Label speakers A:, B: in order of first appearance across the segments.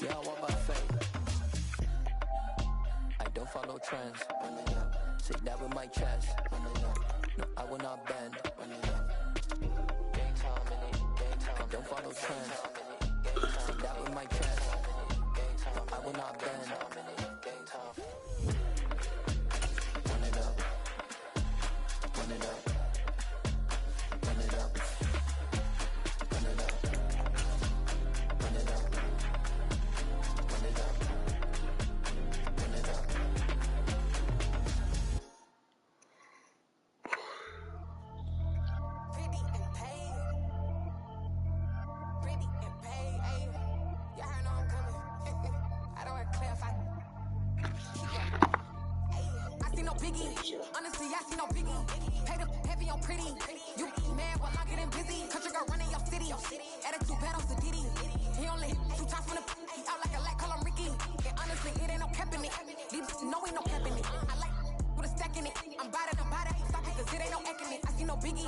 A: Yeah, what about fate? I don't follow trends. Say that with my chest. No, I will not bend. I don't follow trends. Say that with my chest. No, I will not bend. Run it up. Run it up. Run it up. Run it up. Run it up. Run it up. Run it up.
B: Pretty and paid. Pretty and paid. Ayy. Y'all heard I'm coming. I don't want to clarify. I see no biggie. Honestly, I see no biggie. Paid up heavy on pretty. You mad while I'm getting busy. Country girl running your city. Attitude bad on Diddy. He only hit 2 times from the out like a light, call him Ricky. And honestly, it ain't no cap in it. These no ain't no cap in it. I like with a stack in it. I'm bad at stop it, cause it ain't no eck in it. I see no biggie.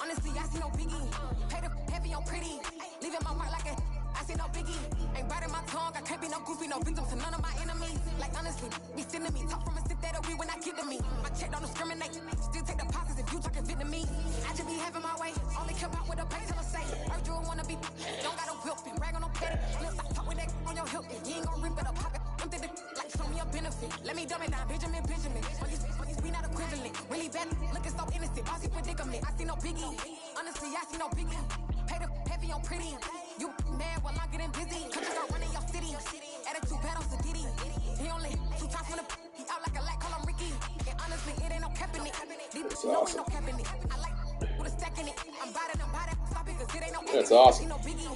B: Honestly, I see no biggie. Paid up heavy on pretty. Leaving my mark like a I see no biggie. Ain't biting my tongue. I can't be no goofy, no victim to none of my enemies. Like honestly, be sending me talk from a sit that we when I get to me. My check don't discriminate. Still take deposits if you talking Vietnamese. I just be having my way. Only come out with a pay till I say. Urge you wanna be. Don't got no whip and brag on no petty. Let's stop talk with that on your hip. You ain't gon' rip it up pocket. I'm thinking like show me a benefit. Let me dumb it down, Benjamin. We not equivalent. Really bad, looking so innocent. Bossy predicament. I see no biggie. Honestly, I see no biggie. Paid up heavy on pretty. You mad while I'm getting busy. Country girl running your city. Attitude bad on Diddy. He only hit 2 times from the out like a light, call him Ricky. And honestly, it ain't no cap in it. These no ain't no cap in it. I like with a stack in it. I'm bad at stop it, cause it ain't no.
C: That's awesome.
B: I see no biggie.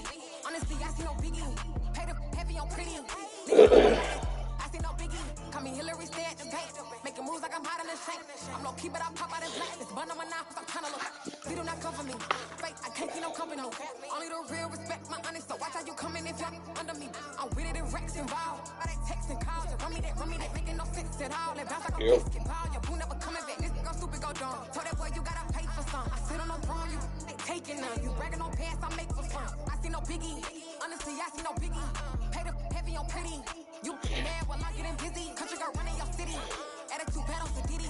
B: Honestly, I see no biggie. Paid up heavy on pretty. I see no biggie. Call me Hillary, stay at the bank. Making moves like I'm hot in the shank. I'm low key, but I pop out in black. This bun on my knife, I'm tryna look. They do not come for me. Fake, I can't see no company. Only the real respect my honest. So watch how you coming if you're under me. I'm with it in Rex involved. By that text and calls. Run me that, making no sense at all. They bounce like a biscuit ball. Your boo never coming back. This go stupid, go dumb. Told that boy you gotta pay for some. I sit on no throne, you ain't taking none. You bragging on pants, I make for fun. I see no biggie. Honestly, I see no biggie. Paid up heavy on pretty. You mad while I'm getting busy. Country girl running your city. Attitude bad on Diddy.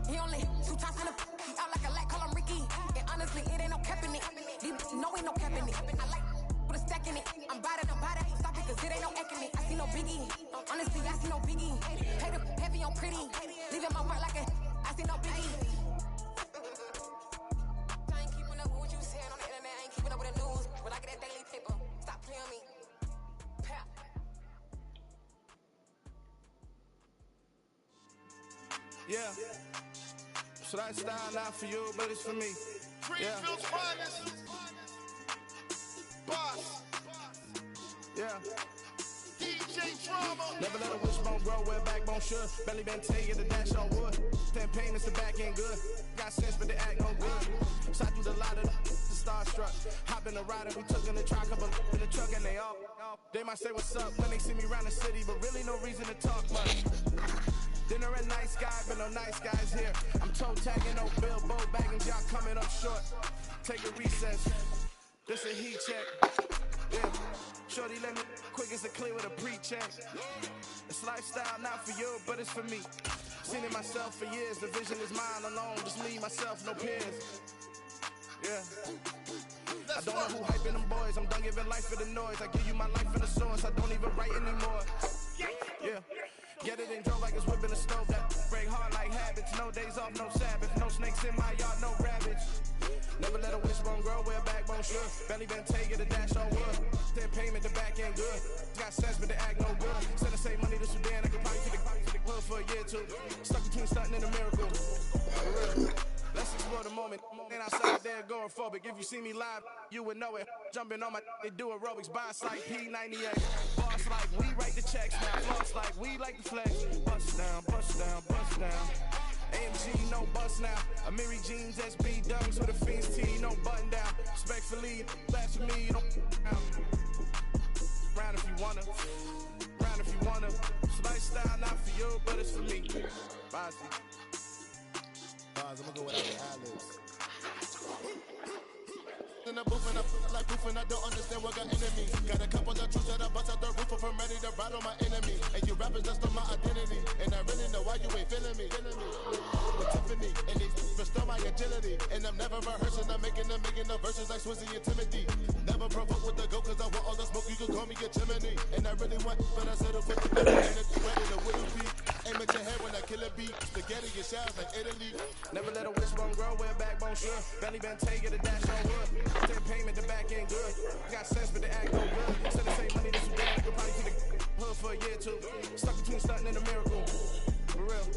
B: He only hit 2 times from the out like a light, call him Ricky. And honestly, it ain't no cap in it. These no ain't no cap in it. I like with a stack in it. I'm bad at stop it, cause it ain't no eck in it. I see no biggie. Honestly, I see no biggie. Paid up heavy on pretty. Leaving my mark like a I see no biggie. I ain't keeping up with what you saying on the internet. I ain't keeping up with the news. When I get that daily paper, stop playing me.
D: Yeah. So that style not for you, but it's for me.
E: Greenfield's finest. Boss.
D: Yeah.
E: DJ Drama.
D: Never let a wishbone grow where backbone should. Belly been taking the dash on wood. 10 payments, the back ain't good. Got sense, but the act no good. So I do the lot of the starstruck. Hop in the rider, we took in the truck, couple in the truck, and they all. They might say what's up when they see me around the city, but really no reason to talk much. Dinner at nice guy, but no nice guys here. I'm toe tagging, no Bilbo bagging, y'all coming up short. Take a recess. This a heat check. Yeah. Shorty let me quick as a clear with a pre-check. It's lifestyle not for you, but it's for me. Seen it myself for years. The vision is mine alone. Just me, myself, no peers. Yeah. I don't know who hyping them boys. I'm done giving life for the noise. I give you my life for the source. I don't even write anymore. Yeah. Get it and drove like it's whipping a stove that break hard like habits. No days off, no Sabbath. No snakes in my yard, no rabbits. Never let a wishbone grow where backbone should. Belly been taking the dash on wood. 10 payment, the back ain't good. Got sense, but the act no good. Send the same money to Sudan. I could probably take the hood for a year or two. Stuck between stunting and a miracle. For real. Let's explore the moment. Ain't outside there agoraphobic. If you see me live, you would know it. Jumping on my they do aerobics. Boss like P98. Boss like we write the checks now. Boss like we like the flex. Bust down, bust down, bust down. AMG, no bust now. Amiri jeans, SB dunks with a Fiends T, no button down. Respectfully, that's for me, you don't round if you wanna. Round if you wanna. It's lifestyle not for you, but it's for me. Bossy.
E: I'm gonna go without the ad-libs. In the booth and I like proof and I don't understand what got enemies. Got a couple of troops that I bust out the roof of from ready in the verses like Swizzy and Timothy. Never provoke with the go, cause I want all the smoke, you can call me a chimney. And I really want, but I settle for the better, and it's ready to whittle beat. Aim at your head when I kill a beat. Spaghetti and shells like Italy.
D: Never let a wishbone grow where a backbone should. Belly been take it, a dash on wood. Take payment, the back ain't good. Got sense, but the act no good. Instead of saving money, this was bad. Could probably keep the hood for a year or two. Stuck between stunting and a miracle. For real.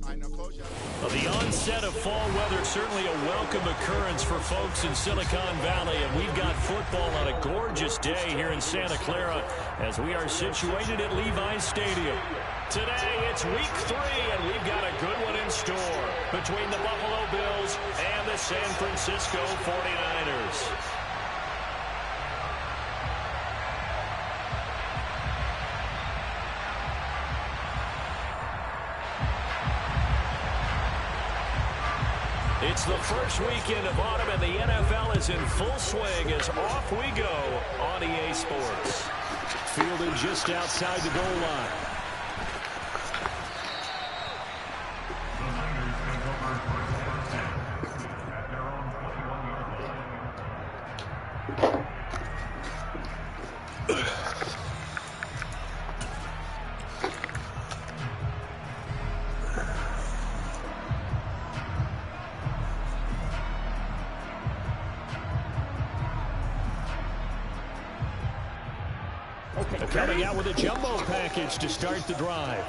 C: Well, the onset of fall weather, certainly a welcome occurrence for folks in Silicon Valley, and we've got football on a gorgeous day here in Santa Clara as we are situated at Levi's Stadium. Today, it's week 3, and we've got a good one in store between the Buffalo Bills and the San Francisco 49ers. It's the first weekend of autumn, and the NFL is in full swing as off we go on EA Sports. Fielded just outside the goal line. Coming out with a jumbo package to start the drive.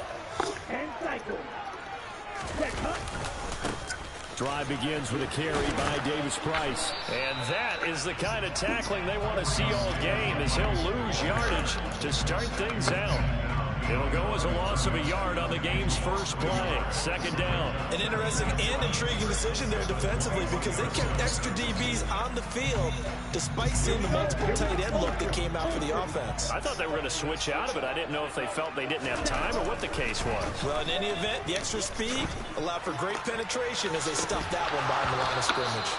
C: Drive begins with a carry by Davis Price. And that is the kind of tackling they want to see all game, as he'll lose yardage to start things out. It'll go as a loss of a yard on the game's first play. Second down.
F: An interesting and intriguing decision there defensively, because they kept extra DBs on the field despite seeing the multiple tight end look that came out for the offense.
C: I thought they were going to switch out of it. I didn't know if they felt they didn't have time or what the case was.
F: Well, in any event, the extra speed allowed for great penetration as they stuffed that one behind the line of scrimmage.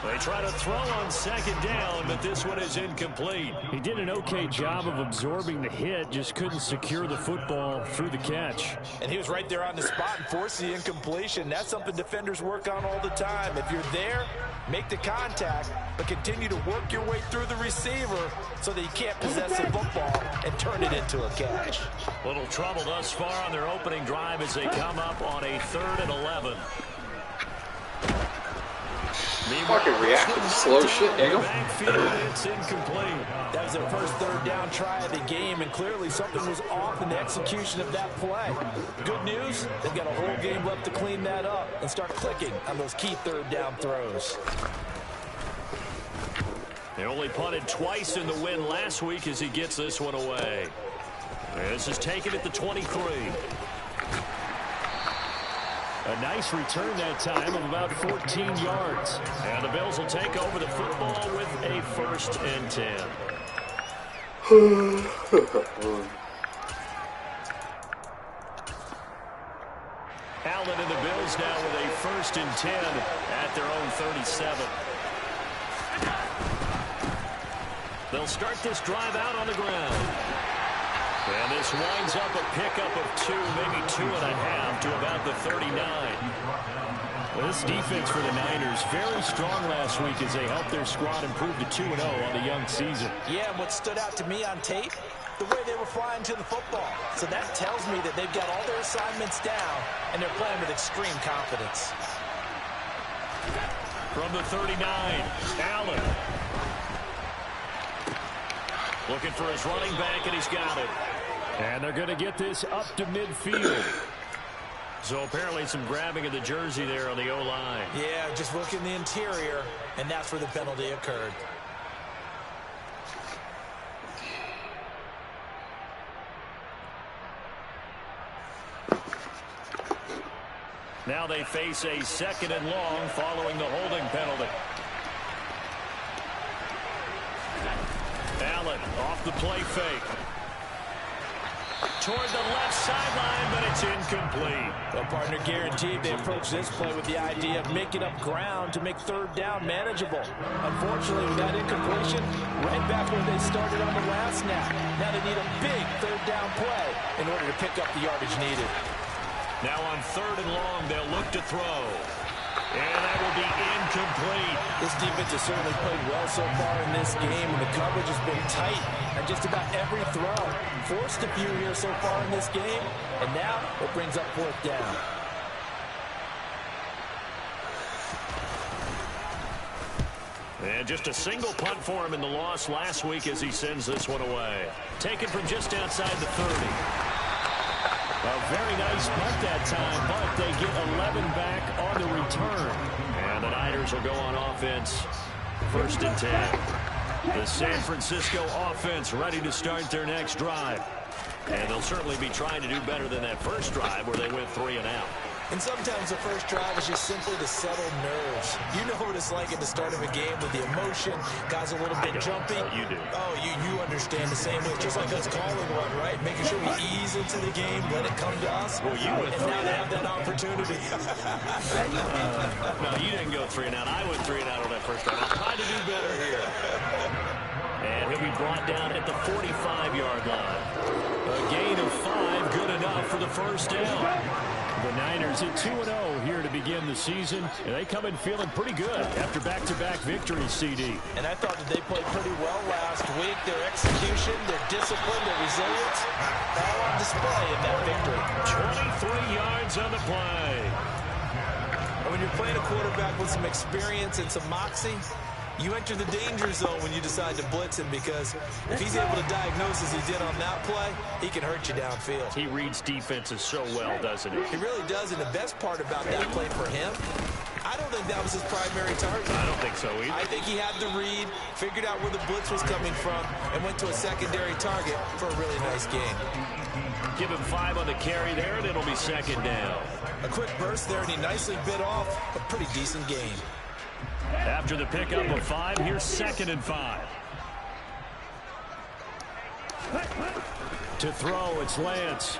C: They try to throw on second down, but this one is incomplete. He did an okay job of absorbing the hit, just couldn't secure the football through the catch.
F: And he was right there on the spot and forced the incompletion. That's something defenders work on all the time. If you're there, make the contact, but continue to work your way through the receiver so that you can't possess the football and turn it into a catch.
C: Little trouble thus far on their opening drive as they come up on a 3rd and 11.
G: Fucking reacting slow shit, Daniel.
C: It's incomplete.
F: That was their first third down try of the game, and clearly something was off in the execution of that play. Good news, they've got a whole game left to clean that up and start clicking on those key third down throws.
C: They only punted twice in the win last week as he gets this one away. This is taken at the 23. A nice return that time of about 14 yards. And the Bills will take over the football with a 1st and 10. Allen and the Bills now with a 1st and 10 at their own 37. They'll start this drive out on the ground. And this winds up a pickup of 2, maybe 2.5 to about the 39. Well, this defense for the Niners, very strong last week as they helped their squad improve to 2-0 on the young season.
F: Yeah, and what stood out to me on tape, the way they were flying to the football. So that tells me that they've got all their assignments down, and they're playing with extreme confidence.
C: From the 39, Allen. Looking for his running back, and he's got it. And they're going to get this up to midfield. So apparently some grabbing of the jersey there on the O-line.
F: Yeah, just working the interior, and that's where the penalty occurred.
C: Now they face a 2nd and long following the holding penalty. Allen off the play fake. Toward the left sideline, but it's incomplete.
F: Well, partner, guaranteed they approach this play with the idea of making up ground to make 3rd down manageable. Unfortunately, with that incompletion, right back where they started on the last snap. Now they need a big 3rd down play in order to pick up the yardage needed.
C: Now on 3rd and long, they'll look to throw. And that will be incomplete.
F: This defense has certainly played well so far in this game, and the coverage has been tight on just about every throw. Forced a few here so far in this game, and now it brings up 4th down.
C: And just a single punt for him in the loss last week as he sends this one away. Taken from just outside the 30. A very nice punt that time, but they get 11 back on the return. And the Niners will go on offense. 1st and 10. The San Francisco offense ready to start their next drive. And they'll certainly be trying to do better than that first drive where they went 3 and out.
F: And sometimes the first drive is just simply to settle nerves. You know what it's like at the start of a game with the emotion. Guys a little bit jumpy.
C: You do.
F: Oh, you understand the same way. It's just like us calling one, right? Making sure we ease into the game, let it come to us.
C: Well, you went
F: and now they have that opportunity.
C: No, you didn't go 3 and out. I went 3 and out on that first drive. I'll try to do better here. And he'll be brought down at the 45-yard line. A gain of 5, good enough for the first down. The Niners at 2-0 here to begin the season, and they come in feeling pretty good after back-to-back victories, CD.
F: And I thought that they played pretty well last week. Their execution, their discipline, their resilience, all on display in that victory.
C: 23 yards on the play.
F: And when you're playing a quarterback with some experience and some moxie, you enter the danger zone when you decide to blitz him, because if he's able to diagnose as he did on that play, he can hurt you downfield.
C: He reads defenses so well, doesn't he?
F: He really does, and the best part about that play for him, I don't think that was his primary target.
C: I don't think so either.
F: I think he had the read, figured out where the blitz was coming from, and went to a secondary target for a really nice game.
C: Give him 5 on the carry there, and it'll be 2nd down.
F: A quick burst there, and he nicely bit off a pretty decent game.
C: After the pickup of 5, here's 2nd and 5. To throw, it's Lance.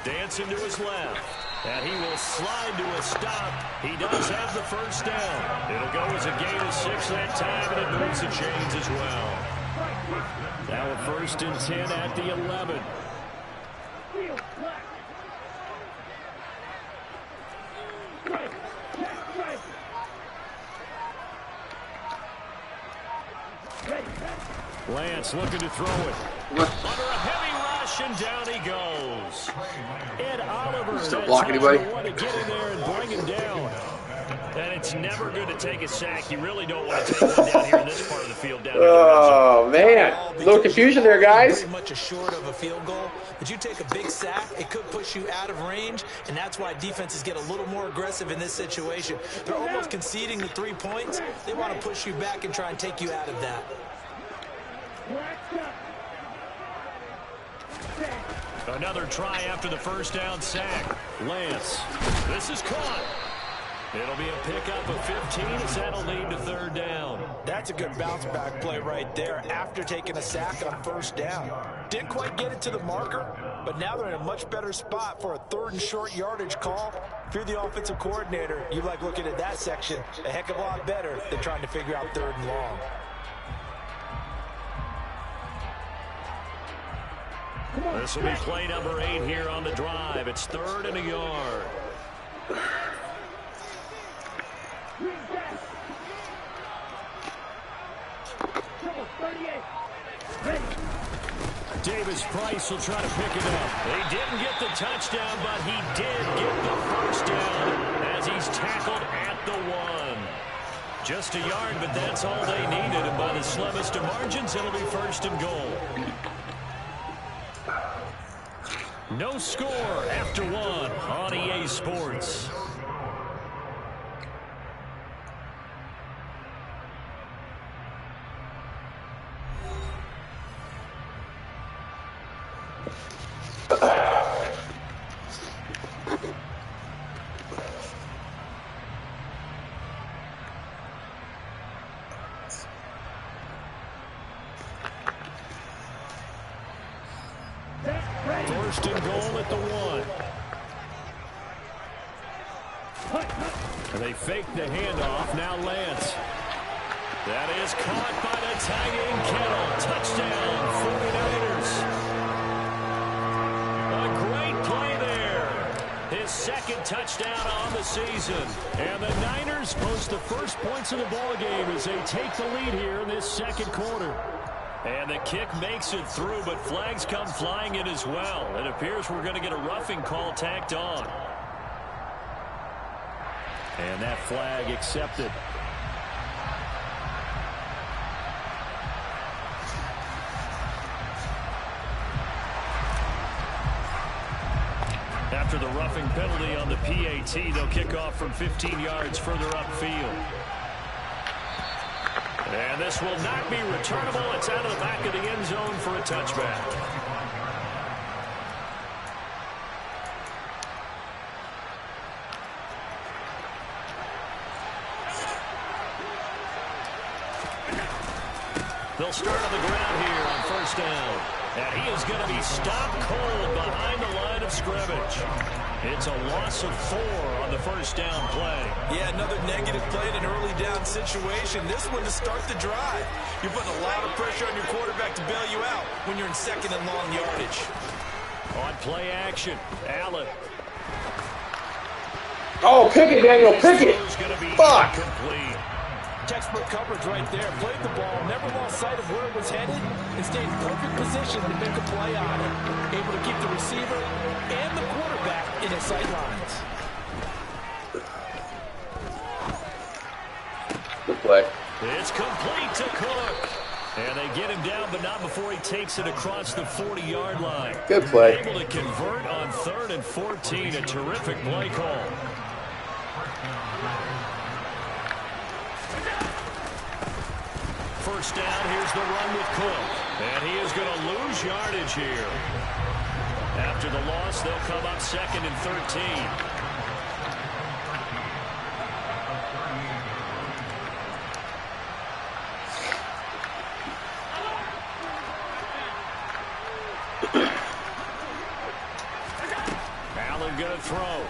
C: Dancing to his left. And he will slide to a stop. He does have the first down. It'll go as a gain of 6 that time, and it moves the chains as well. Now a 1st and 10 at the 11. Lance looking to throw it. Under a heavy rush, and down he goes. Ed Oliver,
G: Still block anybody?
C: Want to get in there and bring him down. And it's never good to take a sack. You really don't want to take one down here in this part of the field. Down
G: Oh, man. A little confusion there, guys.
F: Very much short of a field goal. But you take a big sack, it could push you out of range, and that's why defenses get a little more aggressive in this situation. They're almost conceding the 3 points. They want to push you back and try and take you out of that.
C: Another try after the first down sack. Lance. This is caught. It'll be a pickup of 15 as that'll lead to 3rd down.
F: That's a good bounce back play right there after taking a sack on 1st down. Didn't quite get it to the marker, but now they're in a much better spot for a 3rd and short yardage call. If you're the offensive coordinator, you like looking at that section a heck of a lot better than trying to figure out 3rd and long.
C: This will be play number 8 here on the drive. It's 3rd and a yard. Davis Price will try to pick it up. He didn't get the touchdown, but he did get the first down as he's tackled at the 1. Just a yard, but that's all they needed. And by the slimmest of margins, it'll be 1st and goal. No score after 1 on EA Sports. First and goal at the 1. And they fake the handoff. Now Lance. That is caught by the tight end Kittle. Touchdown, 49ers. A great play there. His second touchdown on the season. And the Niners post the first points of the ball game as they take the lead here in this second quarter. And the kick makes it through, but flags come flying in as well. It appears we're going to get a roughing call tacked on. And that flag accepted. After the roughing penalty on the PAT, they'll kick off from 15 yards further upfield. And this will not be returnable. It's out of the back of the end zone for a touchback. They'll start on the ground here on first down. And he is going to be stopped cold behind the line of scrimmage. It's a loss of 4 on the first down play.
F: Yeah, another negative play in an early down situation. This one to start the drive. You're putting a lot of pressure on your quarterback to bail you out when you're in second and long yardage.
C: On play action, Allen.
G: Oh, pick it, Daniel, pick it. Fuck.
C: Complete.
F: Textbook coverage right there. Played the ball, never lost sight of where it was headed, and stayed in perfect position to make a play on it. Able to keep the receiver and the quarterback in his sight lines.
G: Good play.
C: It's complete to Cook. And they get him down, but not before he takes it across the 40-yard line.
G: Good play.
C: Able to convert on 3rd and 14. A terrific play call. First down, here's the run with Cook. And he is going to lose yardage here. After the loss, they'll come up 2nd and 13. Allen going to throw.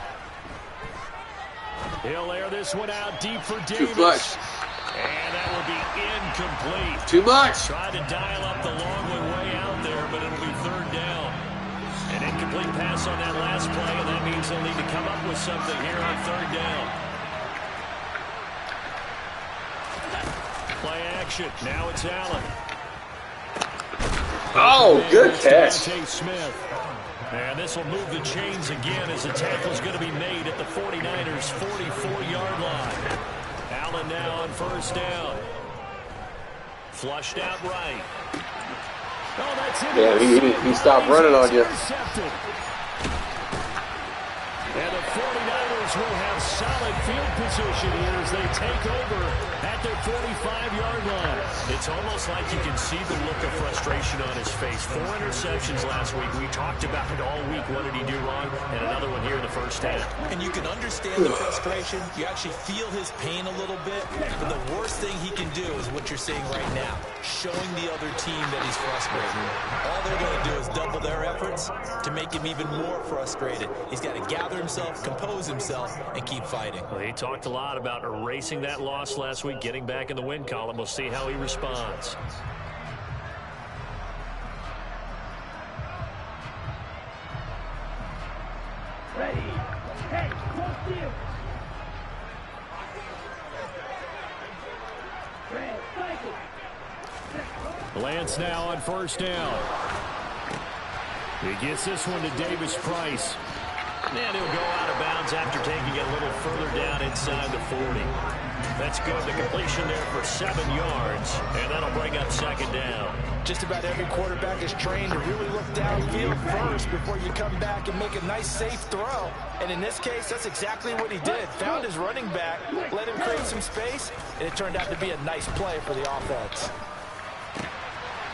C: He'll air this one out deep for Davis.
G: Too much.
C: And that will be incomplete.
G: Too much.
C: Tried to dial up the long way out there, but it'll be 3rd down. An incomplete pass on that last play, and that means they'll need to come up with something here on 3rd down. Play action. Now it's Allen.
G: Oh, good catch.
C: Smith. And this will move the chains again as the tackle's going to be made at the 49ers' 44-yard line. Allen now on first down. Flushed out right. Oh, that's it.
G: Yeah, he stopped running on you.
C: And the 49ers will have solid field position here as they take over at their 45-yard line. It's almost like you can see the look of frustration on his face. 4 interceptions last week. We talked about it all week. What did he do wrong? And another one here in the first half.
F: And you can understand the frustration. You actually feel his pain a little bit. But the worst thing he can do is what you're seeing right now, showing the other team that he's frustrated. All they're going to do is double their efforts to make him even more frustrated. He's got to gather himself, compose himself, and keep fighting.
C: Well, he talked a lot about erasing that loss last week, getting back in the win column. We'll see how he responds.
H: Ready. Hey, close deal. Red, cycle.
C: Lance now on first down. He gets this one to Davis Price. And he'll go out of bounds after taking it a little further down inside the 40. That's good. The completion there for 7 yards. And that'll bring up 2nd down.
F: Just about every quarterback is trained to really look downfield first before you come back and make a nice, safe throw. And in this case, that's exactly what he did. Found his running back, let him create some space, and it turned out to be a nice play for the offense.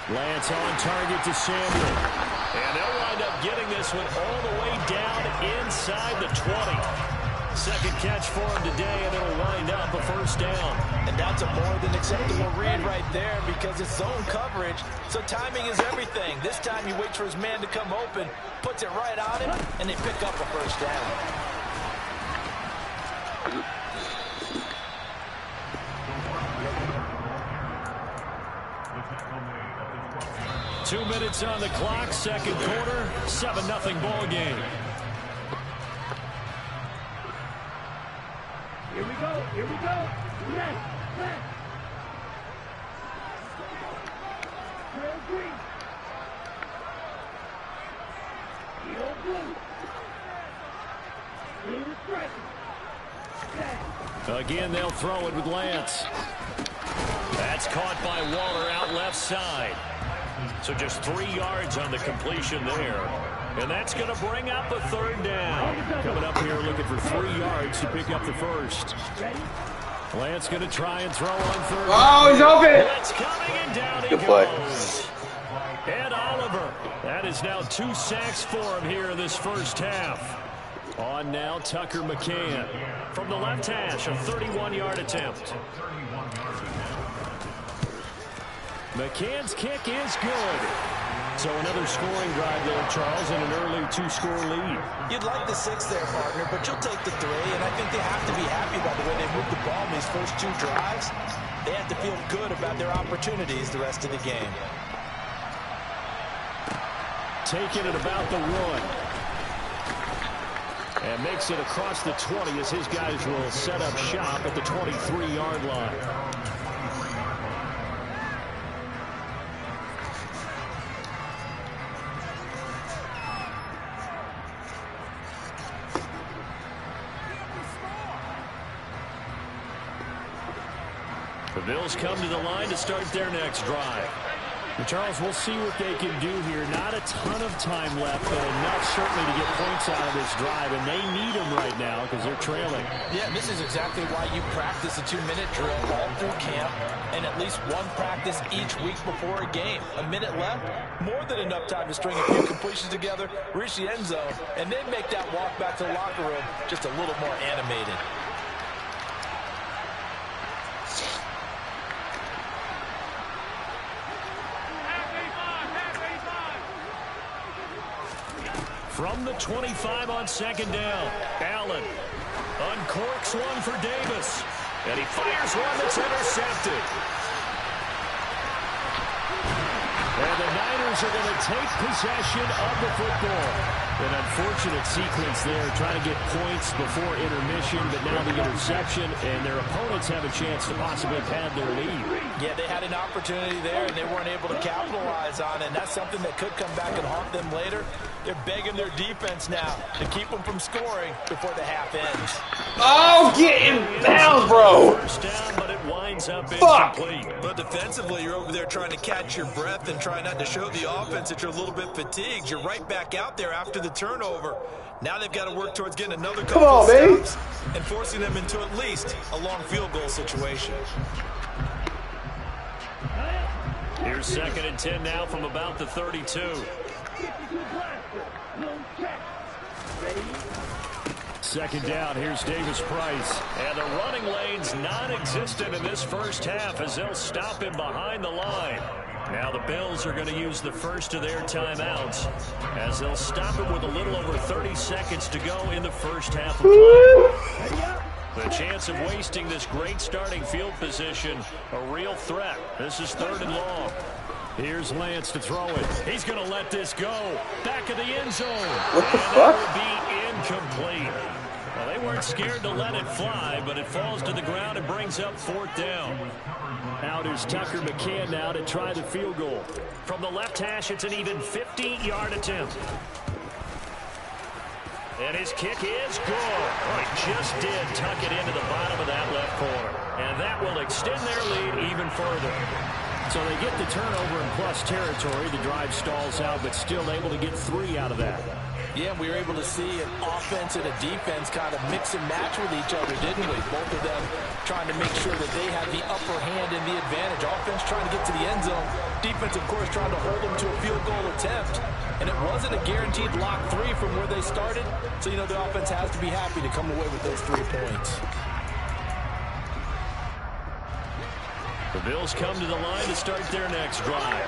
C: Lance on target to Samuel. And they'll wind up getting this one all the way down inside the 20. Second catch for him today, and it'll wind up a first down.
F: And that's a more than acceptable read right there because it's zone coverage, so timing is everything. This time he waits for his man to come open, puts it right on him, and they pick up a first down.
C: 2 minutes on the clock, second quarter, 7-0 ball game.
H: Here we go. Left. Trail green. Yellow blue. Blue strike.
C: Again, they'll throw it with Lance. That's caught by Waller out left side. So just 3 yards on the completion there. And that's going to bring up a third down. Coming up here looking for 3 yards to pick up the first. Lance going to try and throw on third.
G: Oh, he's open.
C: That's coming and down he
G: Good play.
C: goes. And Oliver. That is now 2 sacks for him here in this first half. On now, Tucker McCann. From the left hash, a 31-yard attempt. McCann's kick is good. So another scoring drive there, Charles, and an early 2-score lead.
F: You'd like the 6 there, partner, but you'll take the 3, and I think they have to be happy about the way they moved the ball in these first 2 drives. They have to feel good about their opportunities the rest of the game.
C: Taking it about the 1. And makes it across the 20 as his guys will set up shop at the 23-yard line. The Bills come to the line to start their next drive. And Charles, we'll see what they can do here. Not a ton of time left, but enough certainly to get points out of this drive, and they need them right now because they're trailing.
F: Yeah, this is exactly why you practice a 2-minute drill all through camp and at least 1 practice each week before a game. A minute left, more than enough time to string a few completions together, reach the end zone, and then make that walk back to the locker room just a little more animated.
C: From the 25 on second down, Allen uncorks one for Davis, and he fires one that's intercepted. And the Niners are going to take possession of the football. An unfortunate sequence there, trying to get points before intermission, but now the interception, and their opponents have a chance to possibly pad their lead.
F: Yeah, they had an opportunity there, and they weren't able to capitalize on it, and that's something that could come back and haunt them later. They're begging their defense now to keep them from scoring before the half ends.
G: Oh, get him down, bro.
C: First down, but it winds up
G: Fuck.
C: incomplete.
F: But defensively, you're over there trying to catch your breath and try not to show the offense that you're a little bit fatigued. You're right back out there after the turnover. Now they've got to work towards getting another couple
G: on,
F: of
G: baby.
F: stops and forcing them into at least a long field goal situation.
C: Here's 2nd and 10 now from about the 32. Second down, here's Davis Price. And the running lane's non-existent in this first half as they'll stop him behind the line. Now the Bills are going to use the first of their timeouts as they'll stop him with a little over 30 seconds to go in the first half of play. The chance of wasting this great starting field position, a real threat. This is 3rd and long. Here's Lance to throw it. He's going to let this go. Back of the end zone.
G: What the
C: fuck?
G: fuck?
C: That will be incomplete. Well, they weren't scared to let it fly, but it falls to the ground and brings up 4th down. Out is Tucker McCann now to try the field goal. From the left hash, it's an even 50-yard attempt. And his kick is good. Well, he just did tuck it into the bottom of that left corner. And that will extend their lead even further. So they get the turnover in plus territory. The drive stalls out, but still able to get 3 out of that.
F: Yeah, we were able to see an offense and a defense kind of mix and match with each other, didn't we? Both of them trying to make sure that they had the upper hand and the advantage. Offense trying to get to the end zone. Defense, of course, trying to hold them to a field goal attempt. And it wasn't a guaranteed lock 3 from where they started. So, you know, the offense has to be happy to come away with those 3 points.
C: The Bills come to the line to start their next drive.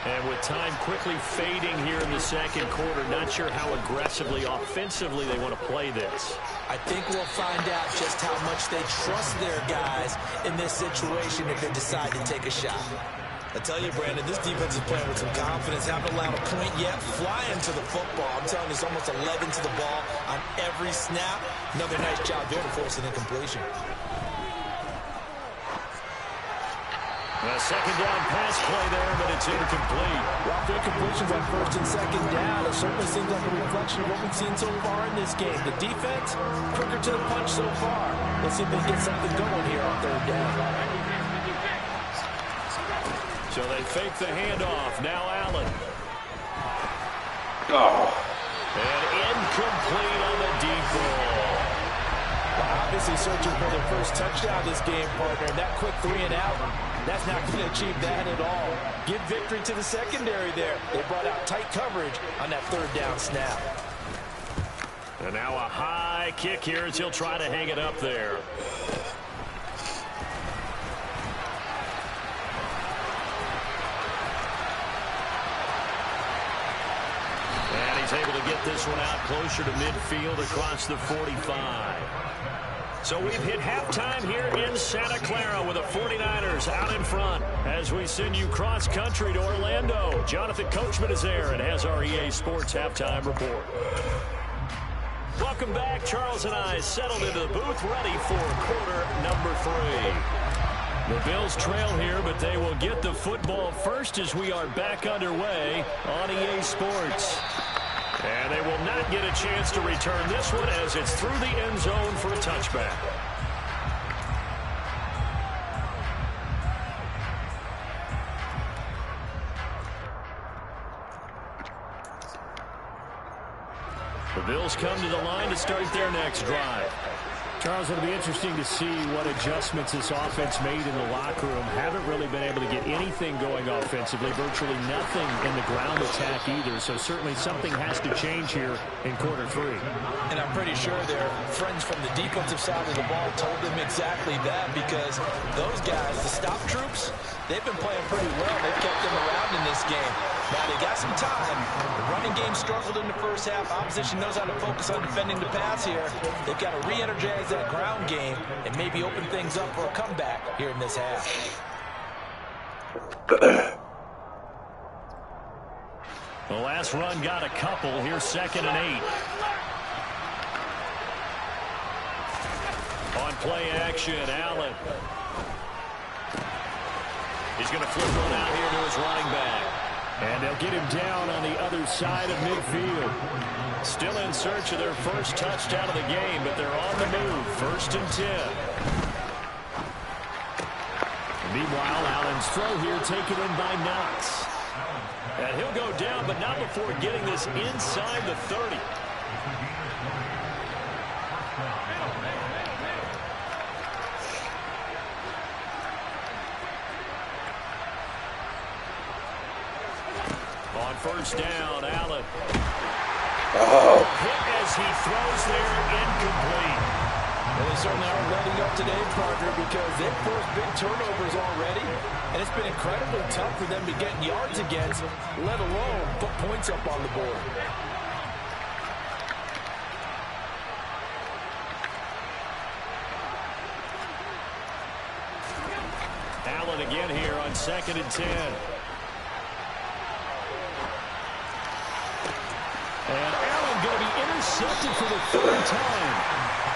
C: And with time quickly fading here in the second quarter, not sure how aggressively, offensively they want to play this.
F: I think we'll find out just how much they trust their guys in this situation if they decide to take a shot. I tell you, Brandon, this defense is playing with some confidence. Haven't allowed a point yet. Flying to the football. I'm telling you, it's almost 11 to the ball on every snap. Another nice job there to force an incompletion.
C: A second down pass play there, but it's incomplete.
F: Well, if incompletions on first and second down, it certainly seems like a reflection of what we've seen so far in this game. The defense, quicker to the punch so far. Let's see if they can get something going here on third down.
C: So they fake the handoff. Now Allen.
G: Oh.
C: And incomplete on the deep ball.
F: Obviously searching for their first touchdown this game, partner. And that quick 3 and out, that's not going to achieve that at all. Give victory to the secondary there. They brought out tight coverage on that third down snap.
C: And now a high kick here as he'll try to hang it up there. And he's able to get this one out closer to midfield across the 45. So we've hit halftime here in Santa Clara with the 49ers out in front as we send you cross-country to Orlando. Jonathan Coachman is there and has our EA Sports halftime report. Welcome back. Charles and I settled into the booth ready for quarter number 3. The Bills trail here, but they will get the football first as we are back underway on EA Sports. And they will not get a chance to return this one as it's through the end zone for a touchback. The Bills come to the line to start their next drive. Charles, it'll be interesting to see what adjustments this offense made in the locker room. Haven't really been able to get anything going offensively, virtually nothing in the ground attack either. So certainly something has to change here in quarter 3.
F: And I'm pretty sure their friends from the defensive side of the ball told them exactly that, because those guys, the stop troops, they've been playing pretty well. They've kept them around in this game. Now they got some time. The running game struggled in the first half. Opposition knows how to focus on defending the pass here. They've got to re-energize that ground game and maybe open things up for a comeback here in this half.
C: The last run got a couple. Here's 2nd and 8. On play action, Allen. He's going to flip one out here to his running back. And they'll get him down on the other side of midfield. Still in search of their first touchdown of the game, but they're on the move. 1st and 10. Meanwhile, Allen's throw here taken in by NOX. And he'll go down, but not before getting this inside the 30. On 1st down, Allen. Hit as he throws there, incomplete.
F: Well, they certainly aren't letting up today, partner, because they've forced big turnovers already, and it's been incredibly tough for them to get yards against, let alone put points up on the board.
C: Allen again here on 2nd and 10. And Allen going to be intercepted for the 3rd time.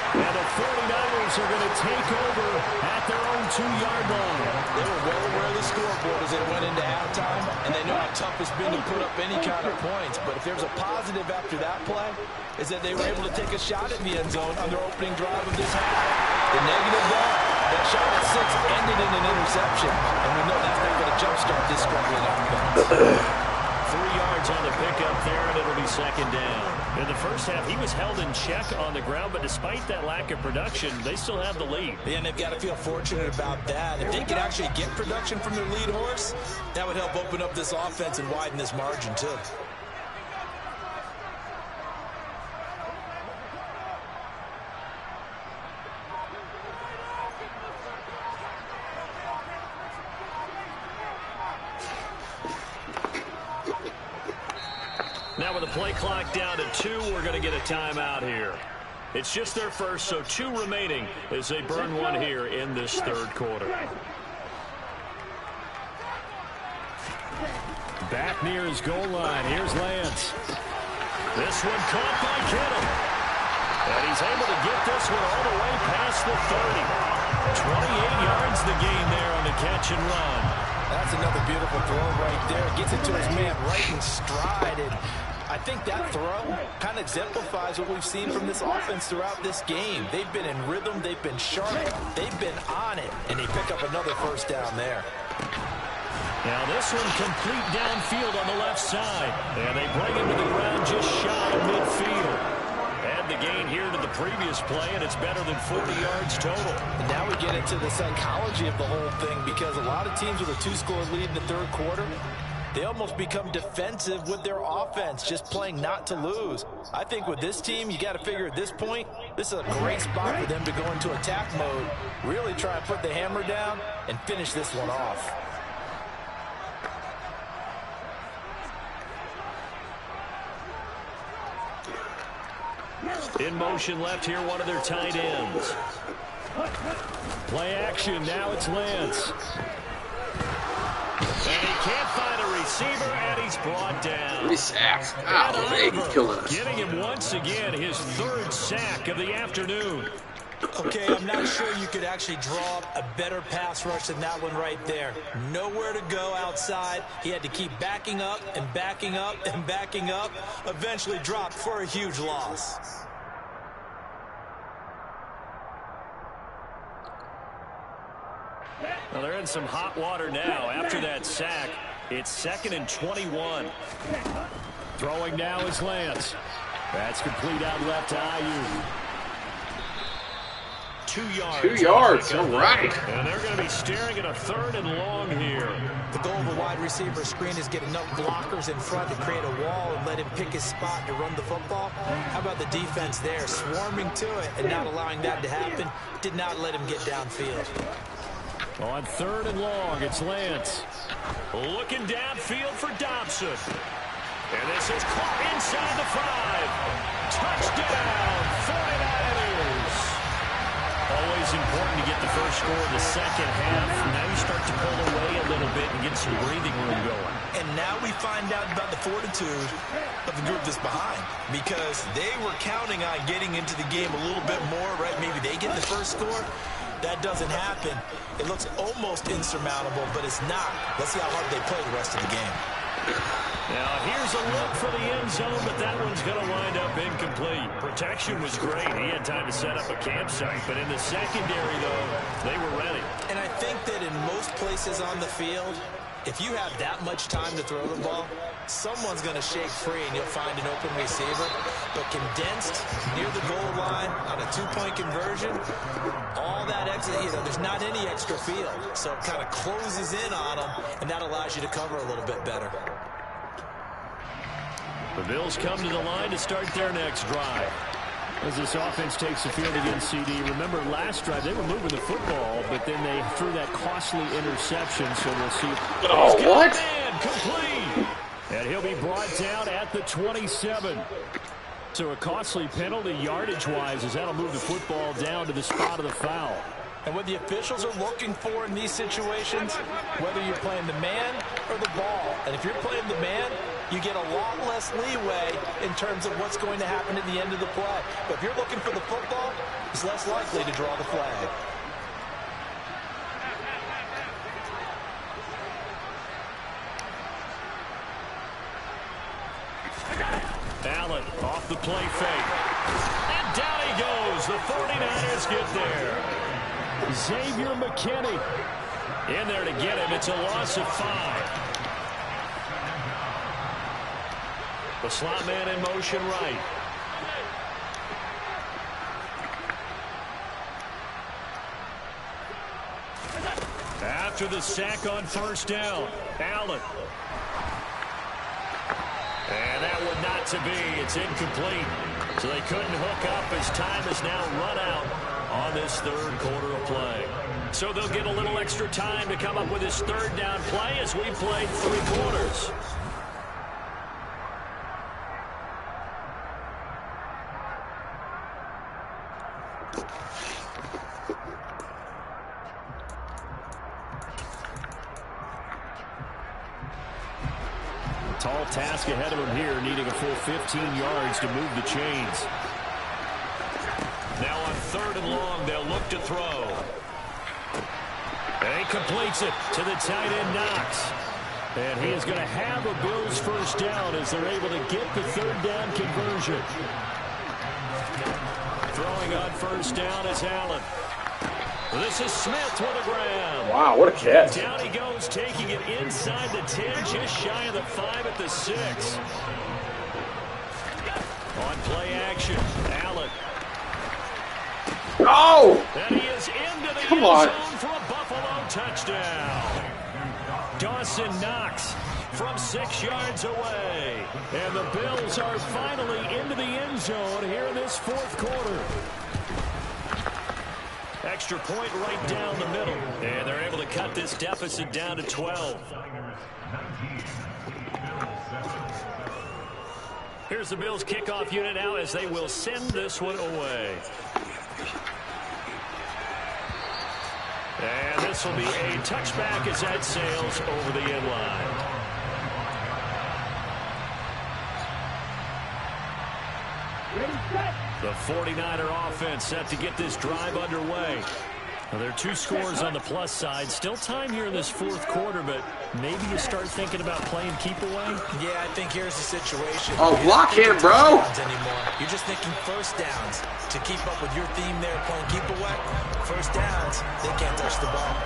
C: And the 49ers are going to take over at their own 2-yard line.
F: They were well aware of the scoreboard as they went into halftime, and they know how tough it's been to put up any kind of points. But if there's a positive after that play, is that they were able to take a shot at the end zone on their opening drive of this half. The negative, though, that shot at 6 ended in an interception, and we know that's not going to jumpstart this struggling offense.
C: 3 yards on the pickup there, and it'll be 2nd down. In the first half, he was held in check on the ground, but despite that lack of production, they still have the lead.
F: Yeah, and they've got to feel fortunate about that. If they could actually get production from their lead horse, that would help open up this offense and widen this margin, too.
C: Now with the play clock down to 2, we're going to get a timeout here. It's just their first, so 2 remaining as they burn one here in this 3rd quarter. Back near his goal line. Here's Lance. This one caught by Kittle. And he's able to get this one all the way past the 30. 28 yards the gain there on the catch and run.
F: That's another beautiful throw right there. Gets it to his man right in stride. And I think that throw kind of exemplifies what we've seen from this offense throughout this game. They've been in rhythm. They've been sharp. They've been on it. And they pick up another first down there.
C: Now this one complete downfield on the left side. And they bring him to the ground just shy of midfield. Add the gain here to the previous play, and it's better than 40 yards total.
F: And now we get into the psychology of the whole thing, because a lot of teams with a 2-score lead in the third quarter, they almost become defensive with their offense, just playing not to lose. I think with this team, you got to figure at this point, this is a great spot for them to go into attack mode, really try and put the hammer down and finish this one off.
C: In motion left here, one of their tight ends. Play action, now it's Lance. And he can't find a receiver, and he's brought down.
G: 3 sacks. Oh, man, he's killing us.
C: Getting him once again, his 3rd sack of the afternoon.
F: Okay, I'm not sure you could actually draw up a better pass rush than that one right there. Nowhere to go outside. He had to keep backing up and backing up and backing up. Eventually dropped for a huge loss.
C: Well, they're in some hot water now. After that sack, it's 2nd and 21. Throwing now is Lance. That's complete out left to Ayu. 2 yards.
G: 2 yards, all right.
C: And they're going to be staring at a 3rd and long here.
F: The goal of a wide receiver screen is get enough blockers in front to create a wall and let him pick his spot to run the football. How about the defense there, swarming to it and not allowing that to happen? Did not let him get downfield.
C: On 3rd and long, it's Lance. Looking downfield for Dobson. And this is caught inside the 5. Touchdown, 49ers. Always important to get the first score in the second half. Now you start to pull away a little bit and get some breathing room going.
F: And now we find out about the fortitude of the group that's behind, because they were counting on getting into the game a little bit more, right? Maybe they get the first score. That doesn't happen. It looks almost insurmountable, but it's not. Let's see how hard they play the rest of the game.
C: Now, here's a look for the end zone, but that one's going to wind up incomplete. Protection was great. He had time to set up a campsite, but in the secondary, though, they were ready.
F: And I think that in most places on the field, if you have that much time to throw the ball, someone's going to shake free and you'll find an open receiver. But condensed near the goal line on a 2-point conversion, all that extra, there's not any extra field. So it kind of closes in on them, and that allows you to cover a little bit better.
C: The Bills come to the line to start their next drive. As this offense takes the field against CD, remember last drive they were moving the football, but then they threw that costly interception, so we'll see.
G: Oh, what?
C: Man, complete. And he'll be brought down at the 27. So a costly penalty yardage-wise, as that'll move the football down to the spot of the foul.
F: And what the officials are looking for in these situations, whether you're playing the man or the ball, and if you're playing the man, you get a lot less leeway in terms of what's going to happen at the end of the play. But if you're looking for the football, it's less likely to draw the flag.
C: Allen off the play fake. And down he goes. The 49ers get there. Xavier McKinney in there to get him. It's a loss of 5. The slot man in motion right. After the sack on 1st down, Allen. And that one not to be. It's incomplete. So they couldn't hook up as time has now run out on this 3rd quarter of play. So they'll get a little extra time to come up with this 3rd down play as we played 3 quarters. Tall task ahead of him here, needing a full 15 yards to move the chains. Now on 3rd and long, they'll look to throw. And he completes it to the tight end, NOX. And he is going to have a Bills first down as they're able to get the third down conversion. Throwing on first down is Allen. This is Smith with a grab.
G: Wow, what a catch.
C: Down he goes, taking it inside the 10, just shy of the 5 at the 6. On play action, Allen.
G: Oh!
C: And he is into the
G: Come
C: end
G: on.
C: zone for a Buffalo touchdown. Dawson Knox from 6 yards away. And the Bills are finally into the end zone here in this fourth quarter. Extra point right down the middle. And they're able to cut this deficit down to 12. Here's the Bills kickoff unit now as they will send this one away. And this will be a touchback as that sails over the end line. The 49er offense set to get this drive underway. Now, there are 2 scores on the plus side. Still time here in this fourth quarter, but maybe you start thinking about playing keep away?
F: Yeah, I think here's the situation.
G: Oh, block him, bro.
F: Anymore. You're just thinking first downs. To keep up with your theme there, playing keep away, first downs, they can't touch the ball.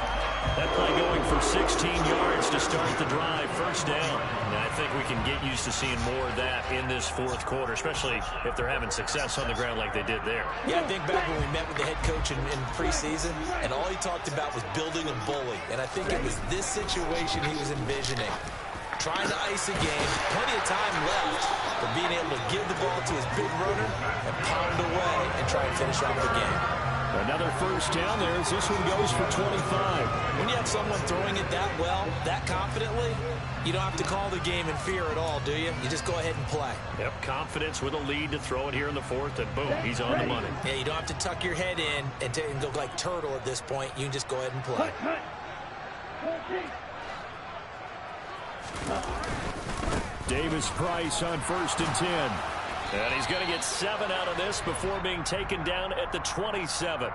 C: That play going for 16 yards to start the drive. First down. And I think we can get used to seeing more of that in this fourth quarter, especially if they're having success on the ground like they did there.
F: Yeah, I think back when we met with the head coach in preseason, and all he talked about was building a bully. And I think it was this situation he was envisioning. Trying to ice a game, plenty of time left, but being able to give the ball to his big runner and pound away and try and finish off the game.
C: Another first down there as this one goes for 25.
F: When you have someone throwing it that well, that confidently, you don't have to call the game in fear at all, do you? You just go ahead and play.
C: Yep, confidence with a lead to throw it here in the fourth, and boom, he's on the money.
F: Yeah, you don't have to tuck your head in and go like turtle at this point. You can just go ahead and play.
C: Davis Price on 1st and 10. And he's going to get 7 out of this before being taken down at the 27.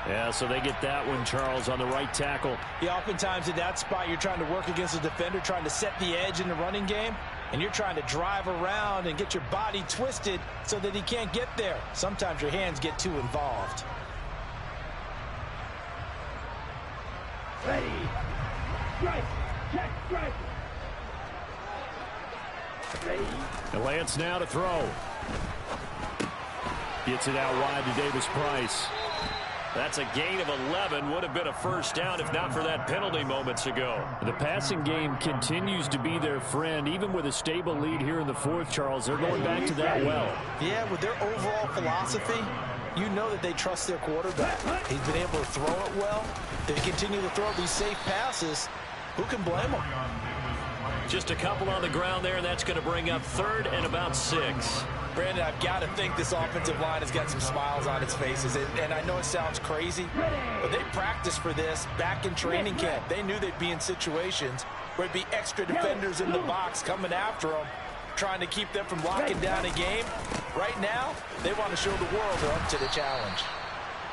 C: Yeah, so they get that one, Charles, on the right tackle.
F: Yeah, oftentimes in that spot, you're trying to work against a defender, trying to set the edge in the running game, and you're trying to drive around and get your body twisted so that he can't get there. Sometimes your hands get too involved.
H: Ready. Strike. Check. Strike.
C: And Lance now to throw. Gets it out wide to Davis Price. That's a gain of 11. Would have been a first down if not for that penalty moments ago. The passing game continues to be their friend. Even with a stable lead here in the fourth, Charles, they're going back to that well.
F: Yeah, with their overall philosophy, you know that they trust their quarterback. He's been able to throw it well. They continue to throw these safe passes. Who can blame them?
C: Just a couple on the ground there, and that's going to bring up 3rd and about 6.
F: Brandon, I've got to think this offensive line has got some smiles on its faces. And I know it sounds crazy, but they practiced for this back in training camp. They knew they'd be in situations where it'd be extra defenders in the box coming after them, trying to keep them from locking down a game. Right now, they want to show the world they're up to the challenge.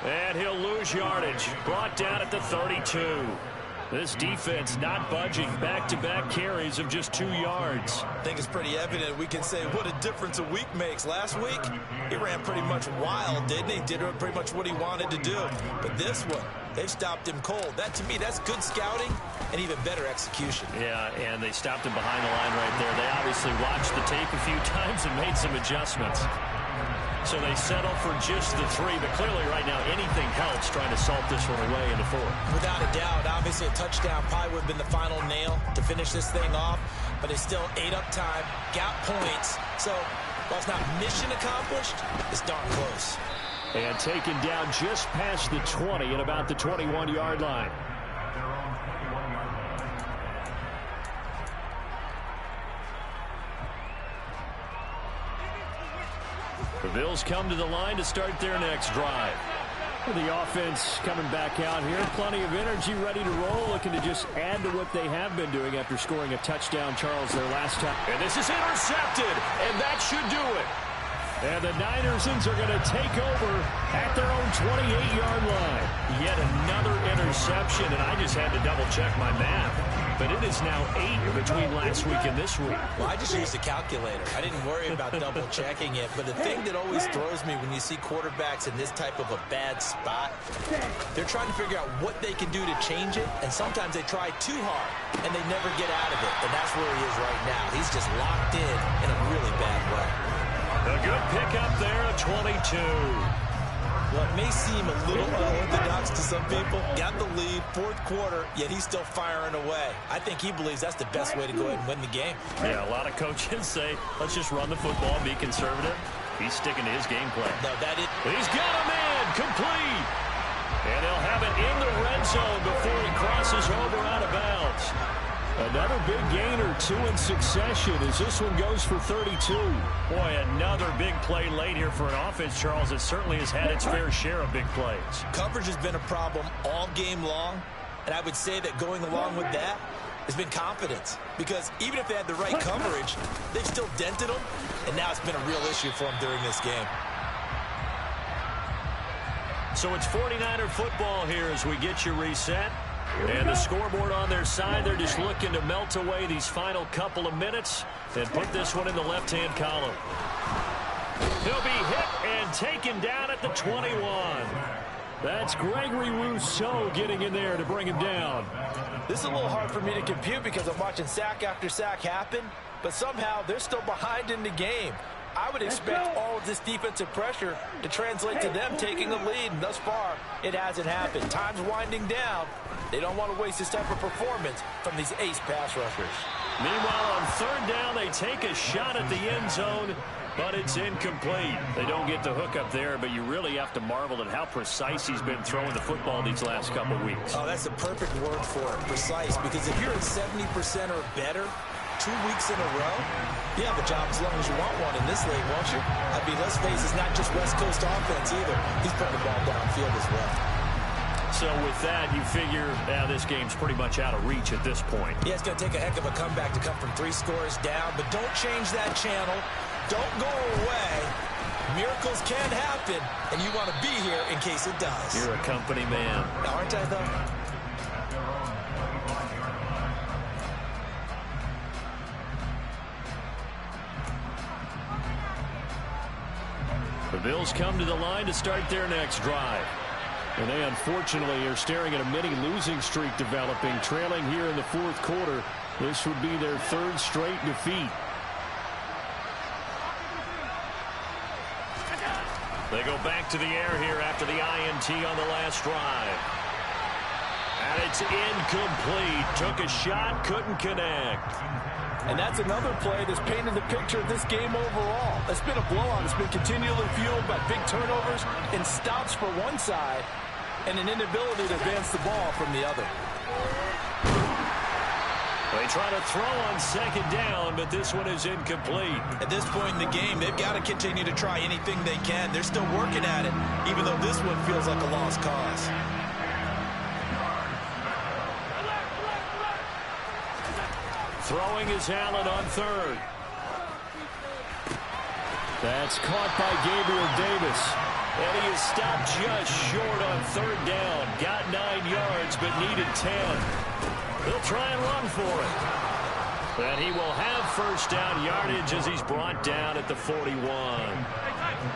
C: And he'll lose yardage. Brought down at the 32. This defense not budging. Back-to-back carries of just 2 yards.
F: I think it's pretty evident. We can say what a difference a week makes. Last week, he ran pretty much wild, didn't he? Did pretty much what he wanted to do. But this one, they've stopped him cold. That, to me, that's good scouting and even better execution.
C: Yeah, and they stopped him behind the line right there. They obviously watched the tape a few times and made some adjustments. So they settle for just the 3, but clearly right now anything helps trying to salt this one away in the 4th.
F: Without a doubt, obviously a touchdown probably would have been the final nail to finish this thing off, but it's still ate up time, got points. So while it's not mission accomplished, it's darn close.
C: And taken down just past the 20 at about the 21-yard line. The Bills come to the line to start their next drive. The offense coming back out here. Plenty of energy, ready to roll, looking to just add to what they have been doing after scoring a touchdown, Charles, their last time. And this is intercepted, and that should do it. And the Ninersons are going to take over at their own 28-yard line. Yet another interception, and I just had to double-check my math. But it is now 8 between last week and this week.
F: Well, I just used a calculator. I didn't worry about double-checking it. But the thing that always throws me when you see quarterbacks in this type of a bad spot, they're trying to figure out what they can do to change it. And sometimes they try too hard, and they never get out of it. And that's where he is right now. He's just locked in a really bad way.
C: A good pickup there at 22.
F: Well, it may seem a little unorthodox to some people. Got the lead, fourth quarter, yet he's still firing away. I think he believes that's the best way to go ahead and win the game.
C: Yeah, a lot of coaches say, let's just run the football, be conservative. He's sticking to his game plan.
F: No, that is...
C: He's got a man, complete. And he'll have it in the red zone before he crosses over out of bounds. Another big gainer, 2 in succession as this one goes for 32. Boy, another big play late here for an offense, Charles. It certainly has had its fair share of big plays.
F: Coverage has been a problem all game long, and I would say that going along with that has been confidence. Because even if they had the right coverage, they've still dented them, and now it's been a real issue for them during this game.
C: So it's 49er football here as we get you reset. And the scoreboard on their side, they're just looking to melt away these final couple of minutes and put this one in the left-hand column. He'll be hit and taken down at the 21. That's Gregory Rousseau getting in there to bring him down.
F: This is a little hard for me to compute because I'm watching sack after sack happen, but somehow they're still behind in the game. I would expect all of this defensive pressure to translate to them taking a lead, and thus far, it hasn't happened. Time's winding down. They don't want to waste this type of performance from these ace pass rushers.
C: Meanwhile, on third down, they take a shot at the end zone, but it's incomplete. They don't get the hook up there, but you really have to marvel at how precise he's been throwing the football these last couple weeks.
F: Oh, that's the perfect word for it, precise, because if you're at 70% or better 2 weeks in a row, you have a job as long as you want one in this league, won't you? I mean, let's face it, it's not just West Coast offense either. He's putting the ball downfield as well.
C: So with that, you figure this game's pretty much out of reach at this point.
F: Yeah, it's going to take a heck of a comeback to come from 3 scores down, but don't change that channel. Don't go away. Miracles can happen, and you want to be here in case it does.
C: You're a company man.
F: Aren't I, though?
C: The Bills come to the line to start their next drive. And they unfortunately are staring at a mini losing streak developing, trailing here in the fourth quarter. This would be their 3rd straight defeat. They go back to the air here after the INT on the last drive. And it's incomplete. Took a shot, couldn't connect.
F: And that's another play that's painted the picture of this game overall. It's been a blowout. It's been continually fueled by big turnovers and stops for one side and an inability to advance the ball from the other.
C: They try to throw on second down, but this one is incomplete.
F: At this point in the game, they've got to continue to try anything they can. They're still working at it, even though this one feels like a lost cause.
C: Throwing is Allen on third. That's caught by Gabriel Davis. And he is stopped just short on third down. Got 9 yards, but needed 10. He'll try and run for it. And he will have first down yardage as he's brought down at the 41.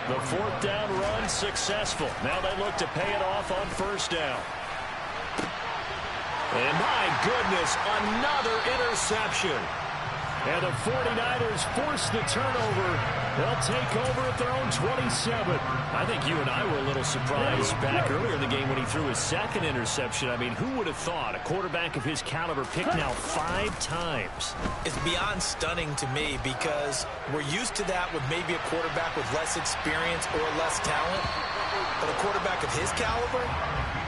C: The 4th down run successful. Now they look to pay it off on first down. And my goodness, another interception. And the 49ers force the turnover. They'll take over at their own 27. I think you and I were a little surprised back earlier in the game when he threw his 2nd interception. I mean, who would have thought a quarterback of his caliber picked now 5 times?
F: It's beyond stunning to me because we're used to that with maybe a quarterback with less experience or less talent. But a quarterback of his caliber,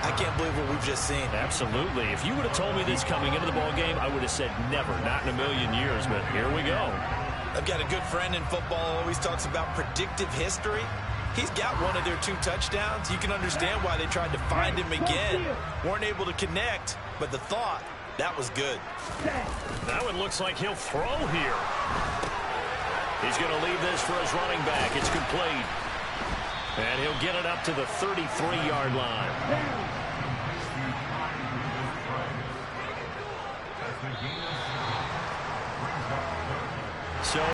F: I can't believe what we've just seen.
C: Absolutely. If you would have told me this coming into the ball game, I would have said never, not in a million years, but here we go.
F: I've got a good friend in football who always talks about predictive history. He's got one of their 2 touchdowns. You can understand why they tried to find him again. Weren't able to connect, but the thought, that was good.
C: That one looks like he'll throw here. He's going to leave this for his running back. It's complete. And he'll get it up to the 33-yard line. So